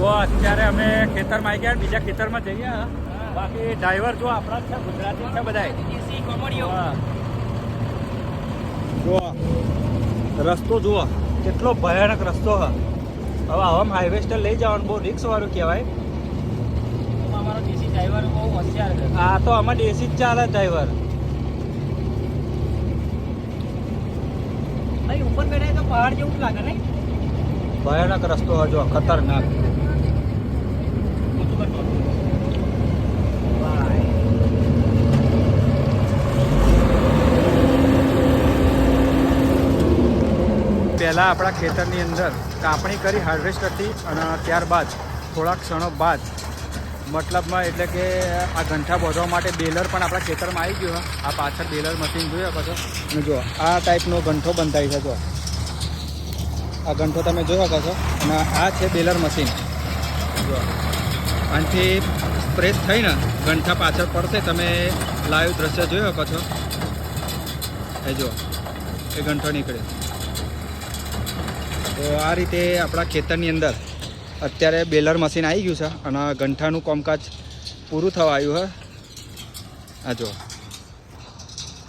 જો અત્યારે અમે ખેતરમાં આવી ગયા, બીજા ખેતરમાં જઈએ. બાકી ડ્રાઈવર જો આપણા જ છે, ગુજરાતી છે બધા. જો રસ્તો જુઓ કેટલો ભયાનક રસ્તો છે. હવે આવા હાઈવેસ્ટર લઈ જવાનું બહુ રિક્સ વાળું કહેવાય. અમારો દેશી ડ્રાઈવર બહુ હોશિયાર છે. આ તો આમાં દેશી જ ચાલે ડ્રાઈવર. અહીં ઉપર બેઠા તો પહાડ જેવું જ લાગે નહીં? ભયાનક રસ્તો હજો ખતરનાક. પહેલાં આપણા ખેતરની અંદર કાપણી કરી હાર્વેસ્ટરથી અને ત્યારબાદ થોડા ક્ષણો બાદ મતલબમાં એટલે કે આ ગંઠા બોધવા માટે બેલર પણ આપણા ખેતરમાં આવી ગયો. આ પાછળ બેલર મશીન જોઈ શકો છો. અને જો આ ટાઈપનો ગંઠો બંધાય છે. જો આ ગંઠો તમે જોઈ શકો છો. અને આ છે બેલર મશીન. જો આનાથી પ્રેસ થઈને ગંઠા પાછળ પડશે. તમે લાઈવ દ્રશ્ય જોઈ શકો છો. એ જો એ ગંઠો નીકળે. તો આ રીતે આપણા ખેતરની અંદર અત્યારે બેલર મશીન આવી ગયું છે અને ગંઠાનું કામકાજ પૂરું થવા આવ્યું છે. આ જો